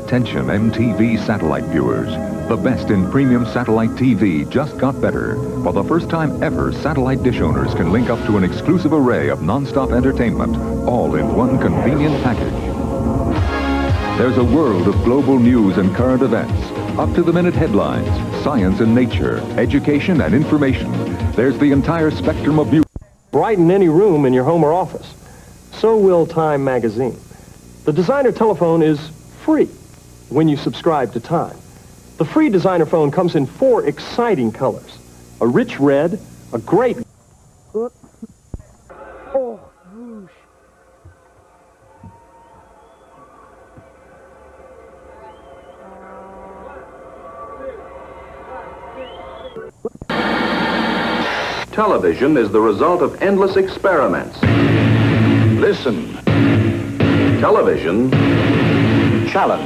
Attention MTV satellite viewers. The best in premium satellite TV just got better. For the first time ever, satellite dish owners can link up to an exclusive array of non-stop entertainment, all in one convenient package. There's a world of global news and current events, up-to-the-minute headlines, science and nature, education and information. There's the entire spectrum of beauty. Brighten any room in your home or office. So will Time magazine. The designer telephone is free when you subscribe to Time. The free designer phone comes in 4 exciting colors. A rich red, a great... Oh, whoosh. Television is the result of endless experiments. Listen. Television challenge.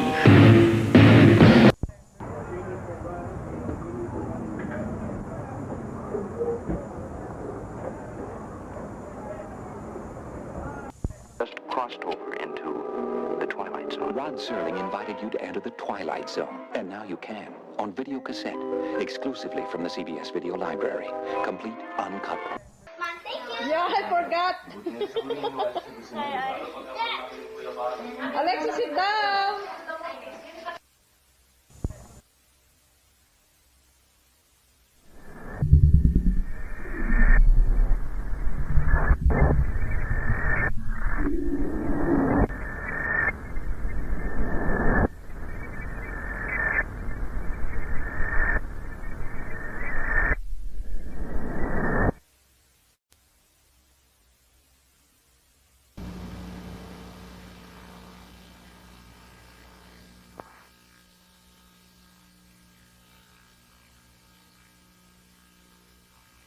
Just crossed over into the Twilight Zone. Rod Serling invited you to enter the Twilight Zone, and now you can, on video cassette, exclusively from the CBS Video Library. Complete, uncut. Yeah, I forgot. Alexa, sit down.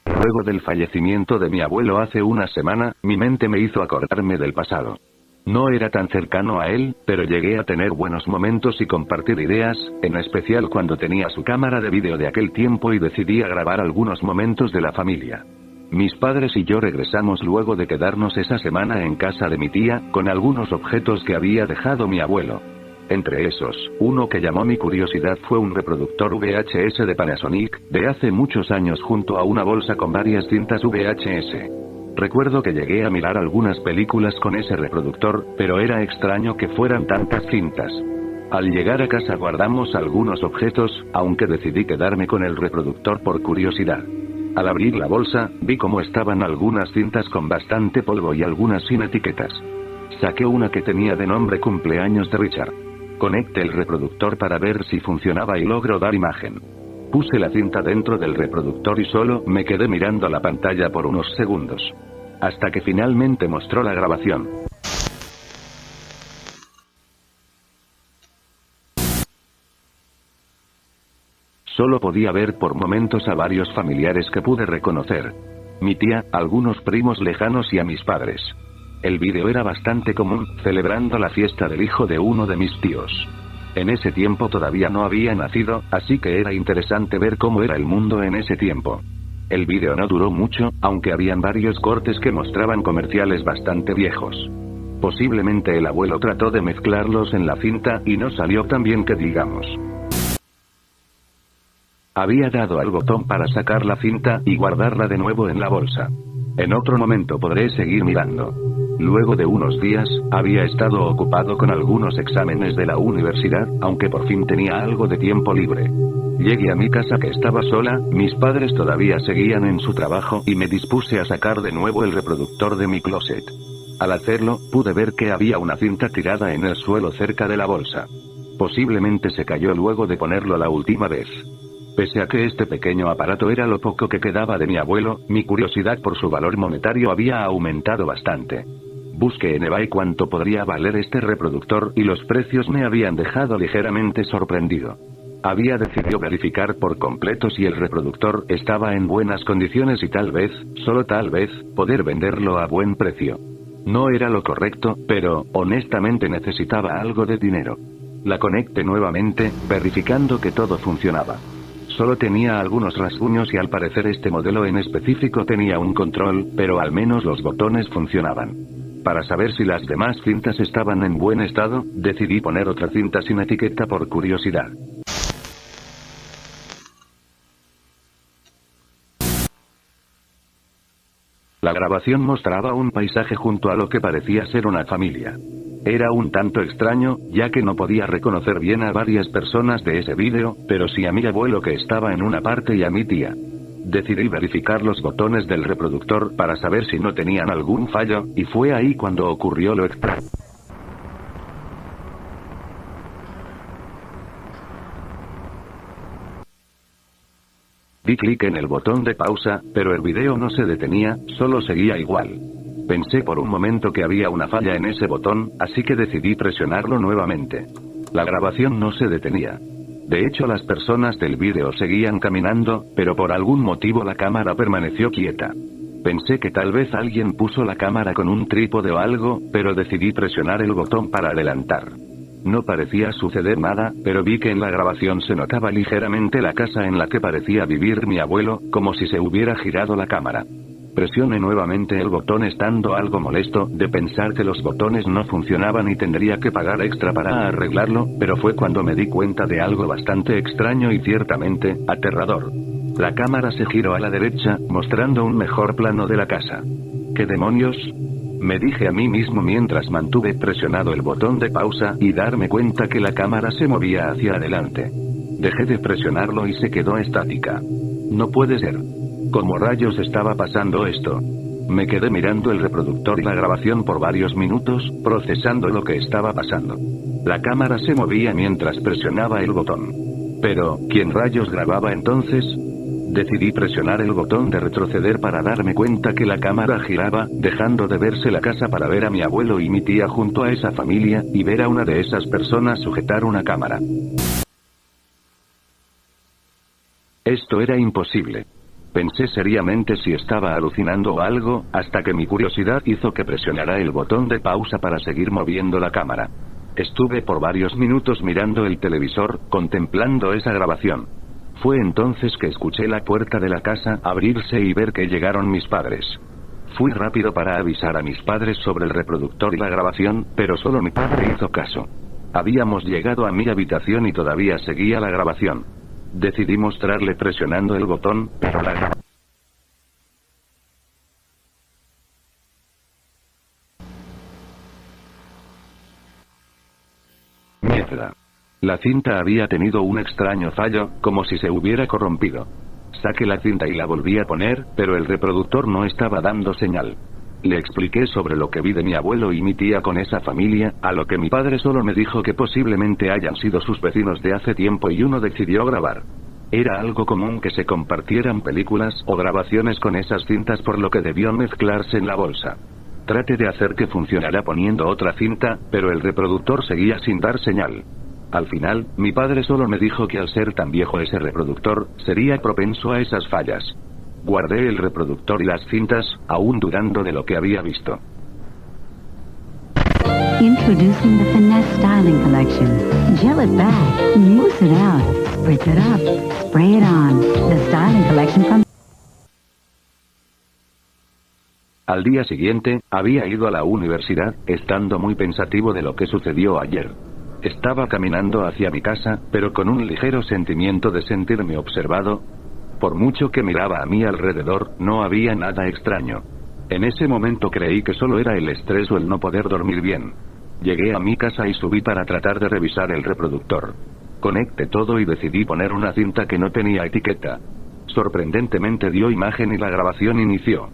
Luego del fallecimiento de mi abuelo hace una semana, mi mente me hizo acordarme del pasado. No era tan cercano a él, pero llegué a tener buenos momentos y compartir ideas, en especial cuando tenía su cámara de vídeo de aquel tiempo y decidí grabar algunos momentos de la familia. Mis padres y yo regresamos luego de quedarnos esa semana en casa de mi tía, con algunos objetos que había dejado mi abuelo. Entre esos, uno que llamó mi curiosidad fue un reproductor VHS de Panasonic, de hace muchos años junto a una bolsa con varias cintas VHS. Recuerdo que llegué a mirar algunas películas con ese reproductor, pero era extraño que fueran tantas cintas. Al llegar a casa guardamos algunos objetos, aunque decidí quedarme con el reproductor por curiosidad. Al abrir la bolsa, vi cómo estaban algunas cintas con bastante polvo y algunas sin etiquetas. Saqué una que tenía de nombre Cumpleaños de Richard. Conecté el reproductor para ver si funcionaba y logró dar imagen. Puse la cinta dentro del reproductor y solo me quedé mirando la pantalla por unos segundos. Hasta que finalmente mostró la grabación. Solo podía ver por momentos a varios familiares que pude reconocer. Mi tía, algunos primos lejanos y a mis padres. El vídeo era bastante común, celebrando la fiesta del hijo de uno de mis tíos. En ese tiempo todavía no había nacido, así que era interesante ver cómo era el mundo en ese tiempo. El vídeo no duró mucho, aunque habían varios cortes que mostraban comerciales bastante viejos. Posiblemente el abuelo trató de mezclarlos en la cinta y no salió tan bien que digamos. Había dado al botón para sacar la cinta y guardarla de nuevo en la bolsa. En otro momento podré seguir mirando. Luego de unos días, había estado ocupado con algunos exámenes de la universidad, aunque por fin tenía algo de tiempo libre. Llegué a mi casa que estaba sola, mis padres todavía seguían en su trabajo y me dispuse a sacar de nuevo el reproductor de mi closet. Al hacerlo, pude ver que había una cinta tirada en el suelo cerca de la bolsa. Posiblemente se cayó luego de ponerlo la última vez. Pese a que este pequeño aparato era lo poco que quedaba de mi abuelo, mi curiosidad por su valor monetario había aumentado bastante. Busqué en eBay cuánto podría valer este reproductor y los precios me habían dejado ligeramente sorprendido. Había decidido verificar por completo si el reproductor estaba en buenas condiciones y tal vez, solo tal vez, poder venderlo a buen precio. No era lo correcto, pero, honestamente necesitaba algo de dinero. La conecté nuevamente, verificando que todo funcionaba. Solo tenía algunos rasguños y al parecer este modelo en específico tenía un control, pero al menos los botones funcionaban. Para saber si las demás cintas estaban en buen estado, decidí poner otra cinta sin etiqueta por curiosidad. La grabación mostraba un paisaje junto a lo que parecía ser una familia. Era un tanto extraño, ya que no podía reconocer bien a varias personas de ese vídeo, pero sí a mi abuelo que estaba en una parte y a mi tía. Decidí verificar los botones del reproductor para saber si no tenían algún fallo, y fue ahí cuando ocurrió lo extraño. Di clic en el botón de pausa, pero el video no se detenía, solo seguía igual. Pensé por un momento que había una falla en ese botón, así que decidí presionarlo nuevamente. La grabación no se detenía. De hecho, las personas del vídeo seguían caminando, pero por algún motivo la cámara permaneció quieta. Pensé que tal vez alguien puso la cámara con un trípode o algo, pero decidí presionar el botón para adelantar. No parecía suceder nada, pero vi que en la grabación se notaba ligeramente la casa en la que parecía vivir mi abuelo, como si se hubiera girado la cámara. Presioné nuevamente el botón estando algo molesto de pensar que los botones no funcionaban y tendría que pagar extra para arreglarlo, pero fue cuando me di cuenta de algo bastante extraño y ciertamente aterrador. La cámara se giró a la derecha, mostrando un mejor plano de la casa. ¿Qué demonios? Me dije a mí mismo mientras mantuve presionado el botón de pausa y darme cuenta que la cámara se movía hacia adelante. Dejé de presionarlo y se quedó estática. No puede ser. ¿Cómo rayos estaba pasando esto? Me quedé mirando el reproductor y la grabación por varios minutos, procesando lo que estaba pasando. La cámara se movía mientras presionaba el botón. Pero, ¿quién rayos grababa entonces? Decidí presionar el botón de retroceder para darme cuenta que la cámara giraba, dejando de verse la casa para ver a mi abuelo y mi tía junto a esa familia, y ver a una de esas personas sujetar una cámara. Esto era imposible. Pensé seriamente si estaba alucinando o algo, hasta que mi curiosidad hizo que presionara el botón de pausa para seguir moviendo la cámara. Estuve por varios minutos mirando el televisor, contemplando esa grabación. Fue entonces que escuché la puerta de la casa abrirse y ver que llegaron mis padres. Fui rápido para avisar a mis padres sobre el reproductor y la grabación, pero solo mi padre hizo caso. Habíamos llegado a mi habitación y todavía seguía la grabación. Decidí mostrarle presionando el botón, pero la grabación... Mierda. La cinta había tenido un extraño fallo, como si se hubiera corrompido. Saqué la cinta y la volví a poner, pero el reproductor no estaba dando señal. Le expliqué sobre lo que vi de mi abuelo y mi tía con esa familia, a lo que mi padre solo me dijo que posiblemente hayan sido sus vecinos de hace tiempo y uno decidió grabar. Era algo común que se compartieran películas o grabaciones con esas cintas, por lo que debió mezclarse en la bolsa. Traté de hacer que funcionara poniendo otra cinta, pero el reproductor seguía sin dar señal. Al final, mi padre solo me dijo que al ser tan viejo ese reproductor, sería propenso a esas fallas. Guardé el reproductor y las cintas, aún dudando de lo que había visto. Introducing the Finesse Styling Collection. Gel it back, mousse it out, spritz it up, spray it on. The Styling Collection from... Al día siguiente, había ido a la universidad, estando muy pensativo de lo que sucedió ayer. Estaba caminando hacia mi casa, pero con un ligero sentimiento de sentirme observado. Por mucho que miraba a mi alrededor, no había nada extraño. En ese momento creí que solo era el estrés o el no poder dormir bien. Llegué a mi casa y subí para tratar de revisar el reproductor. Conecté todo y decidí poner una cinta que no tenía etiqueta. Sorprendentemente dio imagen y la grabación inició.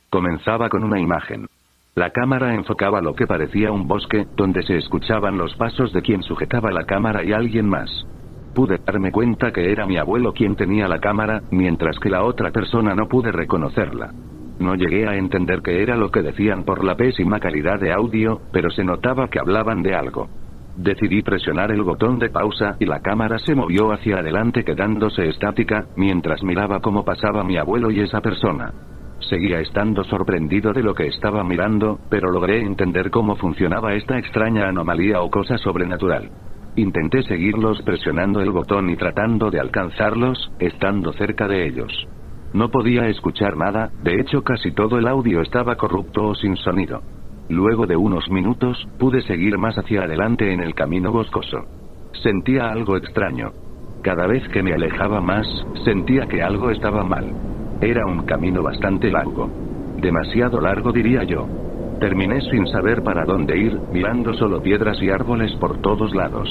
Comenzaba con una imagen. La cámara enfocaba lo que parecía un bosque, donde se escuchaban los pasos de quien sujetaba la cámara y alguien más. Pude darme cuenta que era mi abuelo quien tenía la cámara, mientras que la otra persona no pude reconocerla. No llegué a entender qué era lo que decían por la pésima calidad de audio, pero se notaba que hablaban de algo. Decidí presionar el botón de pausa y la cámara se movió hacia adelante quedándose estática, mientras miraba cómo pasaba mi abuelo y esa persona. Seguía estando sorprendido de lo que estaba mirando, pero logré entender cómo funcionaba esta extraña anomalía o cosa sobrenatural. Intenté seguirlos presionando el botón y tratando de alcanzarlos, estando cerca de ellos. No podía escuchar nada, de hecho casi todo el audio estaba corrupto o sin sonido. Luego de unos minutos, pude seguir más hacia adelante en el camino boscoso. Sentía algo extraño. Cada vez que me alejaba más, sentía que algo estaba mal. Era un camino bastante largo. Demasiado largo, diría yo. Terminé sin saber para dónde ir, mirando solo piedras y árboles por todos lados.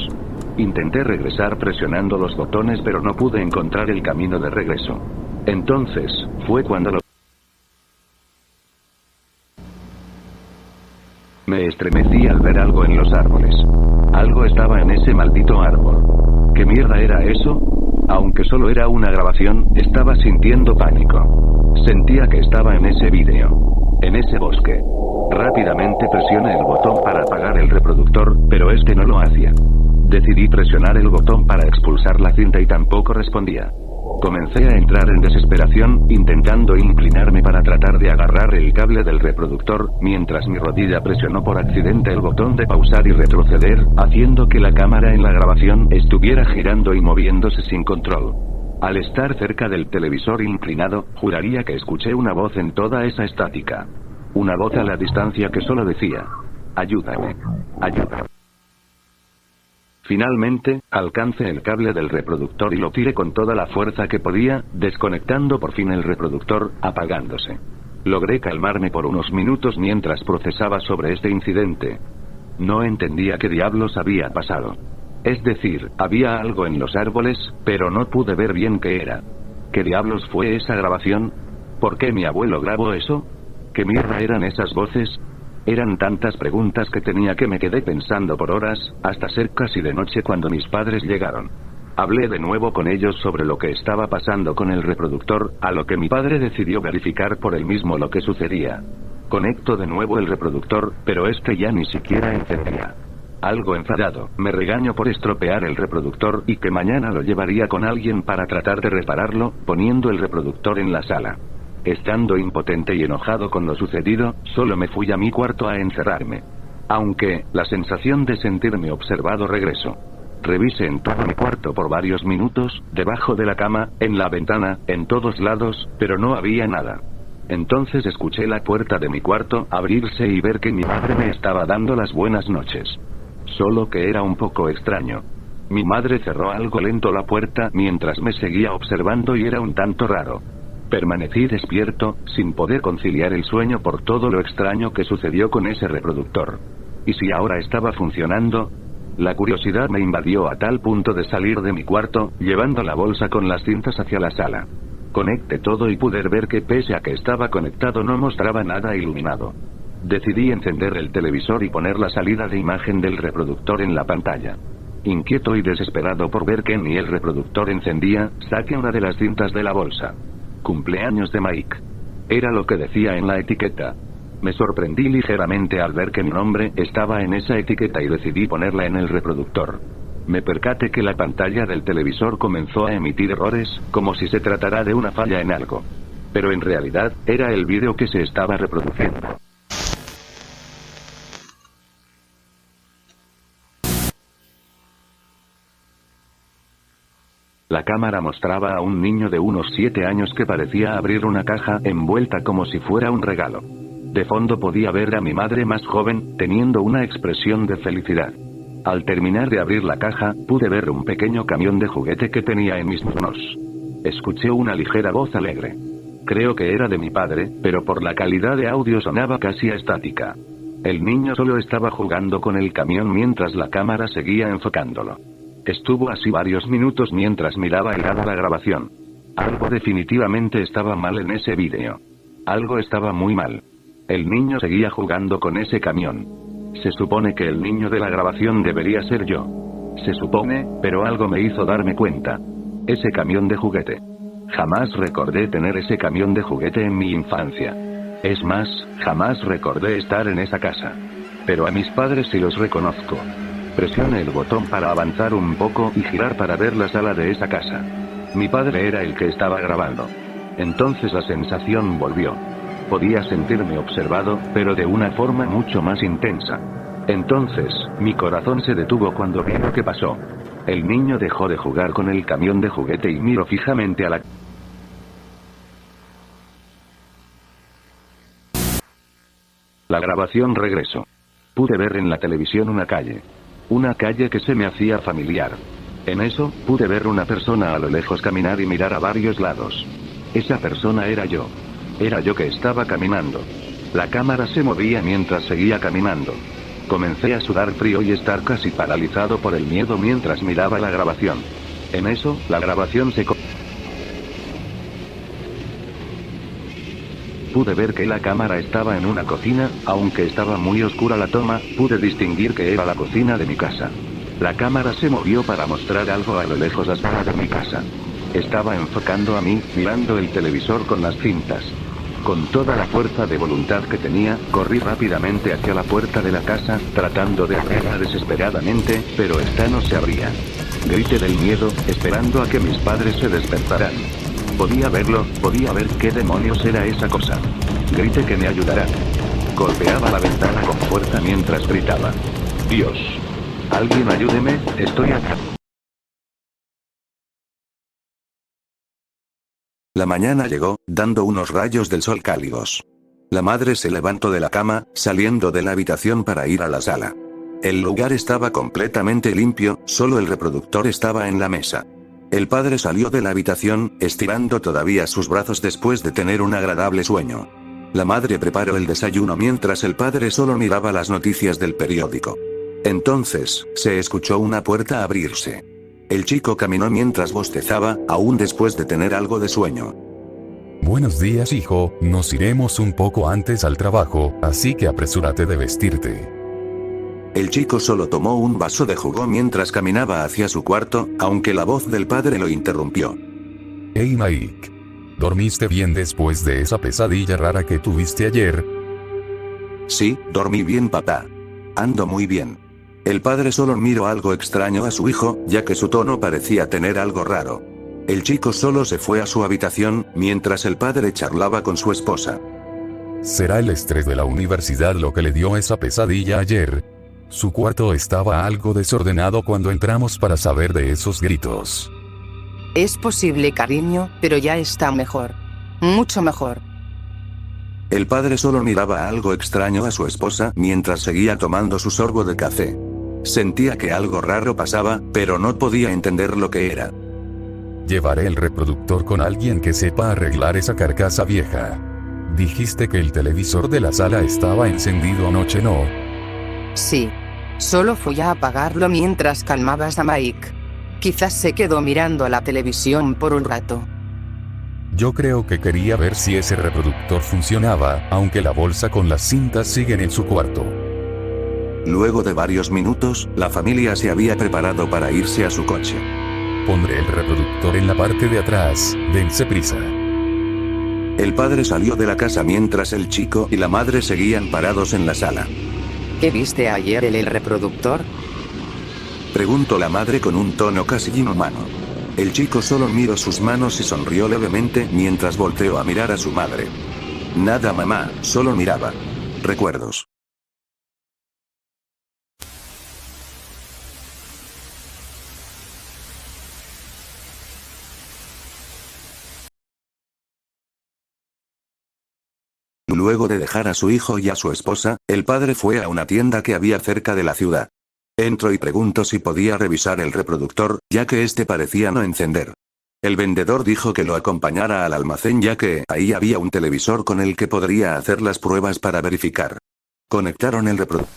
Intenté regresar presionando los botones, pero no pude encontrar el camino de regreso. Entonces, fue cuando me estremecí al ver algo en los árboles. Algo estaba en ese maldito árbol. ¿Qué mierda era eso? Aunque solo era una grabación, estaba sintiendo pánico. Sentía que estaba en ese vídeo. En ese bosque. Rápidamente presioné el botón para apagar el reproductor, pero este no lo hacía. Decidí presionar el botón para expulsar la cinta y tampoco respondía. Comencé a entrar en desesperación, intentando inclinarme para tratar de agarrar el cable del reproductor, mientras mi rodilla presionó por accidente el botón de pausar y retroceder, haciendo que la cámara en la grabación estuviera girando y moviéndose sin control. Al estar cerca del televisor inclinado, juraría que escuché una voz en toda esa estática. Una voz a la distancia que solo decía: ayúdame, ayúdame. Finalmente, alcancé el cable del reproductor y lo tiré con toda la fuerza que podía, desconectando por fin el reproductor, apagándose. Logré calmarme por unos minutos mientras procesaba sobre este incidente. No entendía qué diablos había pasado. Es decir, había algo en los árboles, pero no pude ver bien qué era. ¿Qué diablos fue esa grabación? ¿Por qué mi abuelo grabó eso? ¿Qué mierda eran esas voces? Eran tantas preguntas que tenía que me quedé pensando por horas, hasta ser casi de noche cuando mis padres llegaron. Hablé de nuevo con ellos sobre lo que estaba pasando con el reproductor, a lo que mi padre decidió verificar por él mismo lo que sucedía. Conecto de nuevo el reproductor, pero este ya ni siquiera encendía. Algo enfadado, me regaño por estropear el reproductor y que mañana lo llevaría con alguien para tratar de repararlo, poniendo el reproductor en la sala. Estando impotente y enojado con lo sucedido, solo me fui a mi cuarto a encerrarme. Aunque, la sensación de sentirme observado regresó. Revisé en todo mi cuarto por varios minutos, debajo de la cama, en la ventana, en todos lados, pero no había nada. Entonces escuché la puerta de mi cuarto abrirse y ver que mi madre me estaba dando las buenas noches. Solo que era un poco extraño. Mi madre cerró algo lento la puerta mientras me seguía observando y era un tanto raro. Permanecí despierto, sin poder conciliar el sueño por todo lo extraño que sucedió con ese reproductor. ¿Y si ahora estaba funcionando? La curiosidad me invadió a tal punto de salir de mi cuarto, llevando la bolsa con las cintas hacia la sala. Conecté todo y pude ver que pese a que estaba conectado no mostraba nada iluminado. Decidí encender el televisor y poner la salida de imagen del reproductor en la pantalla. Inquieto y desesperado por ver que ni el reproductor encendía, saqué una de las cintas de la bolsa. Cumpleaños de Mike. Era lo que decía en la etiqueta. Me sorprendí ligeramente al ver que mi nombre estaba en esa etiqueta y decidí ponerla en el reproductor. Me percaté que la pantalla del televisor comenzó a emitir errores, como si se tratara de una falla en algo. Pero en realidad, era el vídeo que se estaba reproduciendo. La cámara mostraba a un niño de unos 7 años que parecía abrir una caja envuelta como si fuera un regalo. De fondo podía ver a mi madre más joven, teniendo una expresión de felicidad. Al terminar de abrir la caja, pude ver un pequeño camión de juguete que tenía en mis manos. Escuché una ligera voz alegre. Creo que era de mi padre, pero por la calidad de audio sonaba casi estática. El niño solo estaba jugando con el camión mientras la cámara seguía enfocándolo. Estuvo así varios minutos mientras miraba helada la grabación. Algo definitivamente estaba mal en ese vídeo. Algo estaba muy mal. El niño seguía jugando con ese camión. Se supone que el niño de la grabación debería ser yo. Se supone, pero algo me hizo darme cuenta. Ese camión de juguete. Jamás recordé tener ese camión de juguete en mi infancia. Es más, jamás recordé estar en esa casa. Pero a mis padres sí los reconozco. Presioné el botón para avanzar un poco y girar para ver la sala de esa casa. Mi padre era el que estaba grabando. Entonces la sensación volvió. Podía sentirme observado, pero de una forma mucho más intensa. Entonces, mi corazón se detuvo cuando vi lo que pasó. El niño dejó de jugar con el camión de juguete y miró fijamente a la grabación regresó. Pude ver en la televisión una calle. Una calle que se me hacía familiar. En eso, pude ver una persona a lo lejos caminar y mirar a varios lados. Esa persona era yo. Era yo que estaba caminando. La cámara se movía mientras seguía caminando. Comencé a sudar frío y estar casi paralizado por el miedo mientras miraba la grabación. En eso, la grabación se pude ver que la cámara estaba en una cocina, aunque estaba muy oscura la toma, pude distinguir que era la cocina de mi casa. La cámara se movió para mostrar algo a lo lejos la sala de mi casa. Estaba enfocando a mí, mirando el televisor con las cintas. Con toda la fuerza de voluntad que tenía, corrí rápidamente hacia la puerta de la casa, tratando de abrirla desesperadamente, pero esta no se abría. Grité del miedo, esperando a que mis padres se despertaran. Podía verlo, podía ver qué demonios era esa cosa. Grité que me ayudaran. Golpeaba la ventana con fuerza mientras gritaba: Dios. Alguien ayúdeme, estoy acá. La mañana llegó, dando unos rayos del sol cálidos. La madre se levantó de la cama, saliendo de la habitación para ir a la sala. El lugar estaba completamente limpio, solo el reproductor estaba en la mesa. El padre salió de la habitación, estirando todavía sus brazos después de tener un agradable sueño. La madre preparó el desayuno mientras el padre solo miraba las noticias del periódico. Entonces, se escuchó una puerta abrirse. El chico caminó mientras bostezaba, aún después de tener algo de sueño. Buenos días, hijo, nos iremos un poco antes al trabajo, así que apresúrate de vestirte. El chico solo tomó un vaso de jugo mientras caminaba hacia su cuarto, aunque la voz del padre lo interrumpió. Hey Mike. ¿Dormiste bien después de esa pesadilla rara que tuviste ayer? Sí, dormí bien, papá. Ando muy bien. El padre solo miró algo extraño a su hijo, ya que su tono parecía tener algo raro. El chico solo se fue a su habitación, mientras el padre charlaba con su esposa. ¿Será el estrés de la universidad lo que le dio esa pesadilla ayer? Su cuarto estaba algo desordenado cuando entramos para saber de esos gritos. Es posible, cariño, pero ya está mejor. Mucho mejor. El padre solo miraba algo extraño a su esposa mientras seguía tomando su sorbo de café. Sentía que algo raro pasaba, pero no podía entender lo que era. Llevaré el reproductor con alguien que sepa arreglar esa carcasa vieja. Dijiste que el televisor de la sala estaba encendido anoche, ¿no? Sí. Solo fui a apagarlo mientras calmabas a Mike. Quizás se quedó mirando a la televisión por un rato. Yo creo que quería ver si ese reproductor funcionaba, aunque la bolsa con las cintas siguen en su cuarto. Luego de varios minutos, la familia se había preparado para irse a su coche. Pondré el reproductor en la parte de atrás, dense prisa. El padre salió de la casa mientras el chico y la madre seguían parados en la sala. ¿Qué viste ayer en el reproductor? Preguntó la madre con un tono casi inhumano. El chico solo miró sus manos y sonrió levemente mientras volteó a mirar a su madre. Nada, mamá, solo miraba. Recuerdos. Luego de dejar a su hijo y a su esposa, el padre fue a una tienda que había cerca de la ciudad. Entró y preguntó si podía revisar el reproductor, ya que este parecía no encender. El vendedor dijo que lo acompañara al almacén ya que ahí había un televisor con el que podría hacer las pruebas para verificar. Conectaron el reproductor.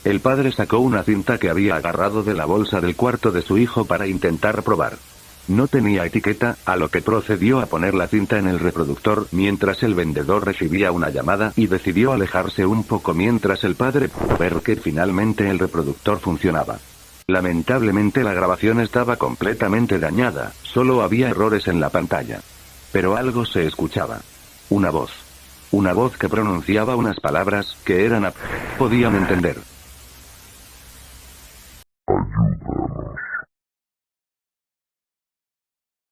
El padre sacó una cinta que había agarrado de la bolsa del cuarto de su hijo para intentar probar. No tenía etiqueta, a lo que procedió a poner la cinta en el reproductor mientras el vendedor recibía una llamada y decidió alejarse un poco mientras el padre pudo ver que finalmente el reproductor funcionaba. Lamentablemente la grabación estaba completamente dañada, solo había errores en la pantalla. Pero algo se escuchaba. Una voz. Una voz que pronunciaba unas palabras que podían entender.